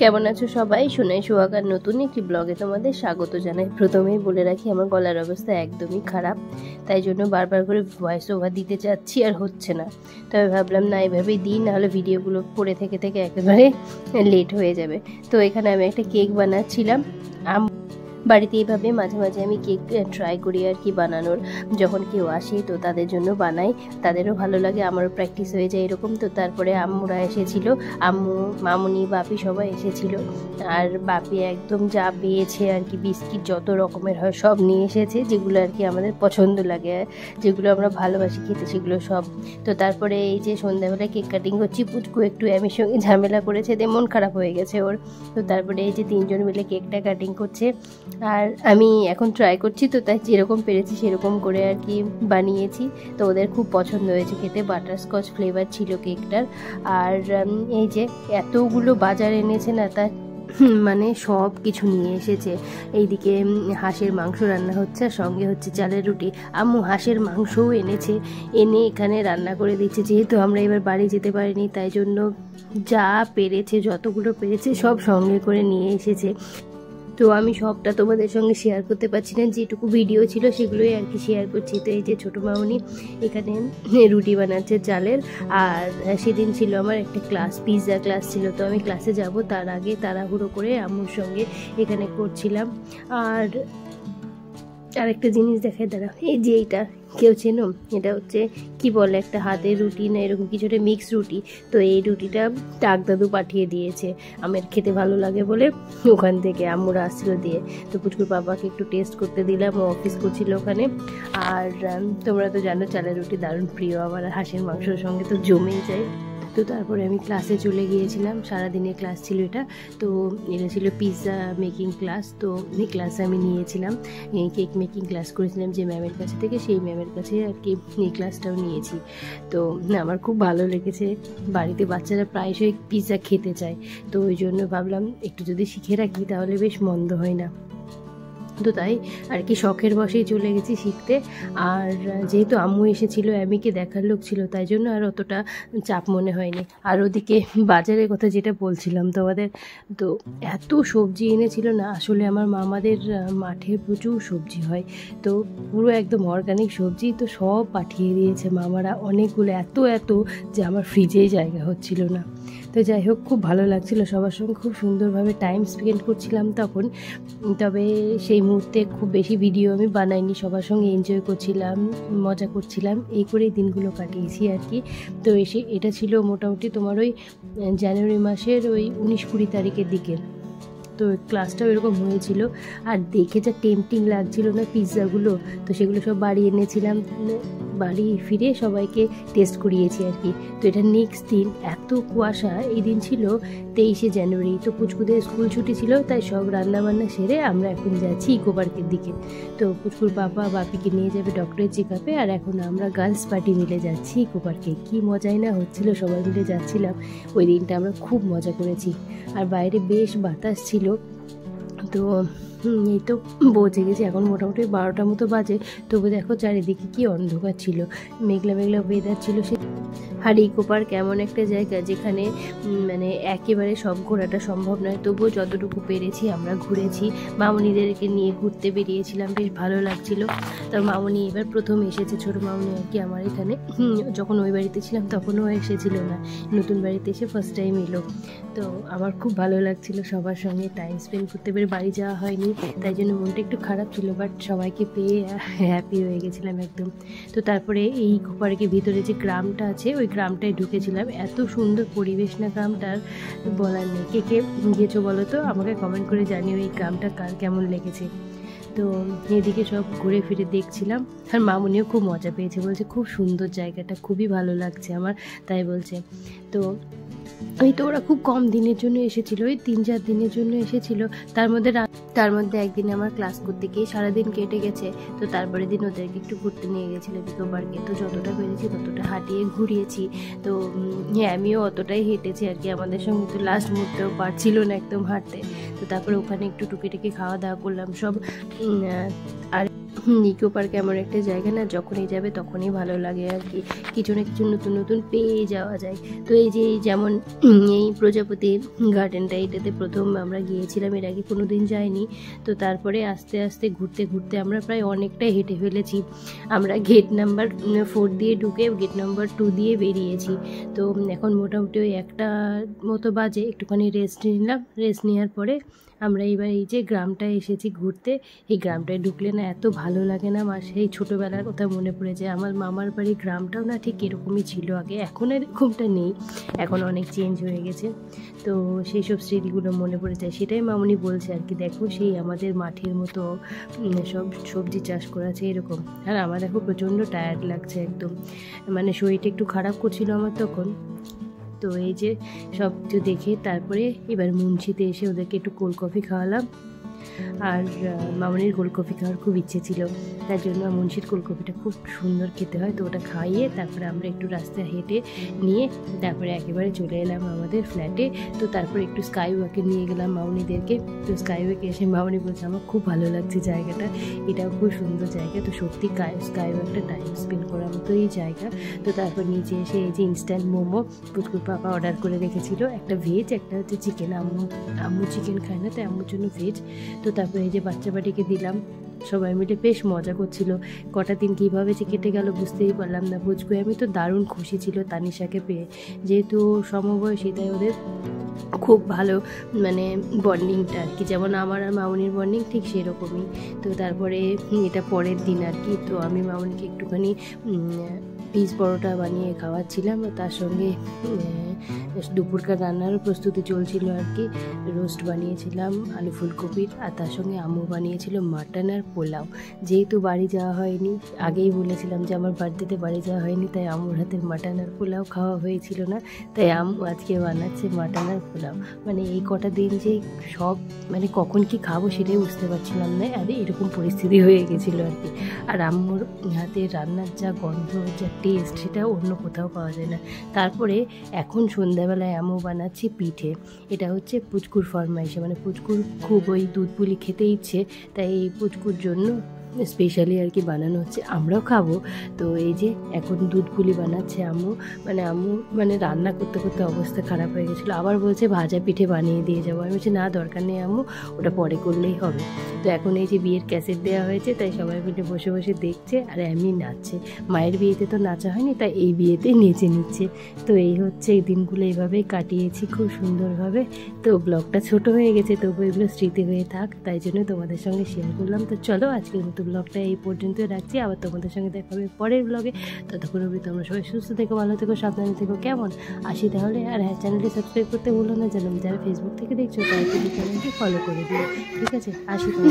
কেমন আছো সবাই? সোনাই সোহাগার নতুন একটি ব্লগে তোমাদের স্বাগত জানাই। প্রথমেই বলে রাখি, আমার গলার অবস্থা একদমই খারাপ, তাই জন্য বারবার করে ভয়েস ওভার দিতে চাচ্ছি, আর হচ্ছে না। তবে ভাবলাম না, এভাবেই দিই, নাহলে ভিডিওগুলো পড়ে থেকে থেকে একেবারে লেট হয়ে যাবে। তো এখানে আমি একটা কেক বানাচ্ছিলাম। বাড়িতে এইভাবে মাঝে মাঝে আমি কেক ট্রাই করি আর কি বানানোর। যখন কেউ আসে তো তাদের জন্য বানাই, তাদেরও ভালো লাগে, আমারও প্র্যাকটিস হয়ে যায় এরকম। তো তারপরে আম্মুরা এসেছিল, আম্মু, মামুনি, বাপি সবাই এসেছিল। আর বাপি একদম যা পেয়েছে আর কি, বিস্কিট যত রকমের হয় সব নিয়ে এসেছে, যেগুলো আর কি আমাদের পছন্দ লাগে, যেগুলো আমরা ভালোবাসি খেতে, সেগুলো সব। তো তারপরে এই যে সন্ধ্যাবেলায় কেক কাটিং করছি, পুচকু একটু আমির সঙ্গে ঝামেলা করেছে, দিয়ে মন খারাপ হয়ে গেছে ওর। তো তারপরে এই যে তিনজন মিলে কেকটা কাটিং করছে, আর আমি এখন ট্রাই করছি। তো তাই যেরকম পেরেছি সেরকম করে আর কি বানিয়েছি। তো ওদের খুব পছন্দ হয়েছে খেতে, বাটারস্কচ ফ্লেভার ছিল কেকটার। আর এই যে এতগুলো বাজার এনেছে না, তার মানে সব কিছু নিয়ে এসেছে। এইদিকে হাঁসের মাংস রান্না হচ্ছে, আর সঙ্গে হচ্ছে চালের রুটি। আম্মু হাঁসের মাংসও এনেছে, এনে এখানে রান্না করে দিচ্ছে। যেহেতু আমরা এবার বাড়ি যেতে পারিনি, তাই জন্য যা পেরেছে, যতগুলো পেরেছে সব সঙ্গে করে নিয়ে এসেছে। তো আমি সবটা তোমাদের সঙ্গে শেয়ার করতে পারছি না, যেটুকু ভিডিও ছিল সেগুলোই আর কি শেয়ার করছি। তো এই যে ছোটো মামনি এখানে রুটি বানাচ্ছে চালের। আর সেদিন ছিল আমার একটা ক্লাস, পিৎজা ক্লাস ছিল। তো আমি ক্লাসে যাব তার আগে তাড়াহুড়ো করে আম্মুর সঙ্গে এখানে করছিলাম। আর আরেকটা জিনিস দেখাই, দাঁড়া, এই যে এইটা কেউ চেনো? এটা হচ্ছে কি বলে, একটা হাতের রুটি না এরকম কিছু, একটা মিক্স রুটি। তো এই রুটিটা টাক দাদু পাঠিয়ে দিয়েছে, আমার খেতে ভালো লাগে বলে ওখান থেকে আম্মুরা আসছিল দিয়ে। তো পুচকুর বাবাকে একটু টেস্ট করতে দিলাম, ও অফিস করছিল ওখানে। আর তোমরা তো জানো চালের রুটি দারুণ প্রিয় আমার, হাঁসের মাংসের সঙ্গে তো জমেই যায়। তো তারপরে আমি ক্লাসে চলে গিয়েছিলাম, সারাদিনের ক্লাস ছিল এটা। তো এটা ছিল পিৎজা মেকিং ক্লাস। তো এই ক্লাসে আমি নিয়েছিলাম, কেক মেকিং ক্লাস করেছিলাম যে ম্যামের কাছে থেকে, সেই ম্যামের কাছে আর কি এই ক্লাসটাও নিয়েছি। তো আমার খুব ভালো লেগেছে। বাড়িতে বাচ্চারা প্রায়শই পিৎজা খেতে চায়, তো ওই জন্য ভাবলাম একটু যদি শিখে রাখি তাহলে বেশ মন্দ হয় না। তো তাই আর কি শখের বশেই চলে গেছি শিখতে। আর যেহেতু আম্মু এসেছিল, অ্যামিকে দেখার লোক ছিল, তাই জন্য আর অতটা চাপ মনে হয়নি। আর ওদিকে বাজারের কথা যেটা বলছিলাম তোমাদের, তো এত সবজি এনেছিল না, আসলে আমার মামাদের মাঠে প্রচুর সবজি হয়, তো পুরো একদম অর্গানিক সবজি। তো সব পাঠিয়ে দিয়েছে মামারা অনেকগুলো, এত এত যে আমার ফ্রিজেই জায়গা হচ্ছিল না। তো যাই হোক, খুব ভালো লাগছিল, সবার সঙ্গে খুব সুন্দরভাবে টাইম স্পেন্ড করছিলাম তখন। তবে সেই মুহূর্তে খুব বেশি ভিডিও আমি বানাইনি, সবার সঙ্গে এনজয় করছিলাম, মজা করছিলাম, এই করেই দিনগুলো কাটিয়েছি আর কি। তো এটা ছিল মোটামুটি তোমার ওই জানুয়ারি মাসের ওই 19-20 তারিখের দিকে। তো ক্লাসটাও এরকম হয়েছিল। আর দেখে যা টেম্পটিং লাগছিল না পিৎজাগুলো, তো সেগুলো সব বাড়ি এনেছিলাম, বাড়ি ফিরে সবাইকে টেস্ট করিয়েছি আর কি। তো এটা নেক্সট দিন, এত কুয়াশা, এই দিন ছিল 23শে জানুয়ারি। তো পুচকুদের স্কুল ছুটি ছিল, তাই সব রান্নাবান্না সেরে আমরা এখন যাচ্ছি ইকো পার্কের দিকে। তো পুচকুর বাবা বাপিকে নিয়ে যাবে ডক্টরের চেক আপে, আর এখন আমরা গার্লস পার্টি মিলে যাচ্ছি ইকো পার্কে। কী মজাই না হচ্ছিল, সবাই মিলে যাচ্ছিলাম। ওই দিনটা আমরা খুব মজা করেছি, আর বাইরে বেশ বাতাস ছিল। তো এই তো পৌঁছে গেছি, এখন মোটামুটি 12টার মতো বাজে। তবু দেখো চারিদিকে কি অন্ধকার ছিল, মেঘলা মেঘলা ওয়েদার ছিল। আর ইকো পার্ক এমন একটা জায়গা যেখানে মানে একেবারে সব ঘোরাটা সম্ভব নয়, তবুও যতটুকু পেরেছি আমরা ঘুরেছি। মামুনিদেরকে নিয়ে ঘুরতে বেরিয়েছিলাম, বেশ ভালো লাগছিল। তো মামুনি এবার প্রথম এসেছে, ছোটো মামুনি আর কি আমার এখানে। যখন ওই বাড়িতে ছিলাম তখনও এসেছিল না, নতুন বাড়িতে এসে ফার্স্ট টাইম এলো। তো আমার খুব ভালো লাগছিল সবার সঙ্গে টাইম স্পেন্ড করতে পেরে। বাড়ি যাওয়া হয়নি, তাই জন্য মনটা একটু খারাপ ছিল, বাট সবাইকে পেয়ে হ্যাপি হয়ে গেছিলাম একদম। তো তারপরে এই ইকো পার্কের ভিতরে যে গ্রামটা আছে, ওই গ্রামটায় ঢুকেছিলাম। এত সুন্দর পরিবেশ না গ্রামটার, বলার নেই। কে কে গিয়েছো বলো তো, আমাকে কমেন্ট করে জানিও এই গ্রামটা কার কেমন লেগেছে। তো এদিকে সব ঘুরে ফিরে দেখছিলাম, আর মামুনিও খুব মজা পেয়েছে, বলছে খুব সুন্দর জায়গাটা, খুবই ভালো লাগছে আমার, তাই বলছে। তো ওই তো ওরা খুব কম দিনের জন্য এসেছিলো, ওই 3-4 দিনের জন্য এসেছিলো। তার মধ্যে তার মধ্যে একদিন আমার ক্লাস করতে গিয়ে সারাদিন কেটে গেছে। তো তারপরের দিন ওদেরকে একটু ঘুরতে নিয়ে গেছিলাম ইকো পার্কে। তো যতটা পেরেছি ততটা হাঁটিয়ে ঘুরিয়েছি। তো হ্যাঁ, আমিও অতটাই হেঁটেছি আর কি। আমাদের সঙ্গে তো লাস্ট মুহূর্তেও পারছিল না একদম হাঁটতে। তো তারপরে ওখানে একটু টুকিটাকি খাওয়া দাওয়া করলাম সব। আর ইকো পার্ক এমন একটা জায়গা না, যখনই যাবে তখনই ভালো লাগে আর কি, কিছু না কিছু নতুন নতুন পেয়ে যাওয়া যায়। তো এই যে যেমন এই প্রজাপতি গার্ডেনটা, এটাতে প্রথম আমরা গিয়েছিলাম, এর আগে কোনো দিন যাইনি। তো তারপরে আস্তে আস্তে ঘুরতে ঘুরতে আমরা প্রায় অনেকটাই হেঁটে ফেলেছি। আমরা গেট নাম্বার 4 দিয়ে ঢুকে গেট নাম্বার 2 দিয়ে বেরিয়েছি। তো এখন মোটামুটি ওই 1টা মতো বাজে। একটুখানি রেস্ট নিলাম। রেস্ট নেওয়ার পরে আমরা এবার এই যে গ্রামটায় এসেছি ঘুরতে। এই গ্রামটায় ঢুকলে না এত ভালো লাগে না, সেই ছোটোবেলার কথা মনে পড়ে যায়। আমার মামার বাড়ির গ্রামটাও না ঠিক এরকমই ছিল আগে, এখন এরকমটা নেই, এখন অনেক চেঞ্জ হয়ে গেছে। তো সেই সব স্মৃতিগুলো মনে পড়ে যায়। সেটাই মামনি বলছে আর কি, দেখো সেই আমাদের মাঠের মতো সব সবজি চাষ করা আছে এরকম। আর আমার দেখো প্রচণ্ড টায়ার্ড লাগছে একদম, মানে শরীরটা একটু খারাপ করছিল আমার তখন। তো এই যে সব কিছু দেখে তারপরে এবার মুন্সিতে এসে ওদেরকে একটু কোল্ড কফি খাওয়ালাম। আর মামনির কোল্ড কফি খাওয়ার খুব ইচ্ছে ছিল, তার জন্য মুন্সির কোল্ড কফিটা খুব সুন্দর খেতে হয়। তো ওটা খাইয়ে তারপরে আমরা একটু রাস্তা হেঁটে নিয়ে তারপরে একেবারে চলে এলাম আমাদের ফ্ল্যাটে। তো তারপরে একটু স্কাই ওয়াকে নিয়ে গেলাম মামনিদেরকে। তো স্কাই ওয়াকে এসে মামনি বলছে আমার খুব ভালো লাগছে জায়গাটা, এটাও খুব সুন্দর জায়গা। তো সত্যি স্কাই ওয়াকটা টাইম স্পেন্ড করার মতো এই জায়গা। তো তারপর নিচে এসে এই যে ইনস্ট্যান্ট মোমো পুচকুর পাপা অর্ডার করে রেখেছিল, একটা ভেজ একটা হচ্ছে চিকেন। আম্মু চিকেন খায় না, তাই আম্মুর জন্য ভেজ। তো তারপরে এই যে বাচ্চা বাড়িকে দিলাম, সবাই মিলে বেশ মজা করছিল। কটা দিন কীভাবে যে কেটে গেল বুঝতেই পারলাম না। পুচকু আমি তো দারুণ খুশি ছিল তানিশাকে পেয়ে, যেহেতু সমবয়সী তাই ওদের খুব ভালো মানে বন্ডিংটা আর কি, যেমন আমার আর মামনির বন্ডিং ঠিক সেরকমই। তো তারপরে এটা পরের দিন আর কি। তো আমি মামনিকে একটুখানি পিস পরোটা বানিয়ে খাওয়াচ্ছিলাম, তার সঙ্গে দুপুরকার রান্নারও প্রস্তুতি চলছিল আর কি। রোস্ট বানিয়েছিলাম আলু ফুলকপির, আর তার সঙ্গে আম্মু বানিয়েছিল মাটন আর পোলাও। যেহেতু বাড়ি যাওয়া হয়নি, আগেই বলেছিলাম যে আমার বার্থডেতে বাড়ি যাওয়া হয়নি, তাই আম্মুর হাতের মাটন আর পোলাও খাওয়া হয়েছিল না, তাই আম্মু আজকে বানাচ্ছে মাটন আর পোলাও। মানে এই কটা দিন যে সব মানে কখন কি খাবো সেটাই বুঝতে পারছিলাম না, আর এরকম পরিস্থিতি হয়ে গেছিলো আর কি। আর আম্মুর হাতে রান্নার যা গন্ধ, যা টেস্ট, সেটা অন্য কোথাও পাওয়া যায় না। তারপরে এখন সন্ধ্যাবেলায় আম্মু বানাচ্ছি পিঠে। এটা হচ্ছে পুচকুর ফরমাইশে, মানে পুচকুর খুব ওই দুধ পুলি খেতে ইচ্ছে, তাই এই পুচকুর জন্য স্পেশালি আর কি বানানো হচ্ছে, আমরাও খাবো। তো এই যে এখন দুধ পুলি বানাচ্ছে আম্মু। আম্মু মানে রান্না করতে করতে অবস্থা খারাপ হয়ে গেছিলো, আবার বলছে ভাজা পিঠে বানিয়ে দিয়ে যাবো। আমি বলছি না, দরকার নেই আম্মু, ওটা পরে করলেই হবে। তো এখন এই যে বিয়ের ক্যাসেট দেওয়া হয়েছে, তাই সবাই মিলে বসে বসে দেখছে আর এমনি নাচছে। মায়ের বিয়েতে তো নাচা হয়নি, তাই এই বিয়েতে নেচে নিচ্ছে। তো এই হচ্ছে এই দিনগুলো এইভাবেই কাটিয়েছি খুব সুন্দরভাবে। তো ব্লগটা ছোট হয়ে গেছে, তবু এগুলো স্মৃতি হয়ে থাক, তাই জন্য তোমাদের সঙ্গে শেয়ার করলাম। তো চলো আজকের মতো ব্লগটা এই পর্যন্ত রাখছি, আবার তোমাদের সঙ্গে দেখা হবে পরের ব্লগে। ততক্ষণ অবধি তোমরা সবাই সুস্থ থেকো, ভালো থেকো, সাবধানে থেকো, কেমন? আসি তাহলে। আর হ্যাঁ, চ্যানেলটি সাবস্ক্রাইব করতে ভুলো না যেন। যারা ফেসবুক থেকে দেখছো তারা চ্যানেলটি ফলো করে দিও, ঠিক আছে? আসি তাহলে।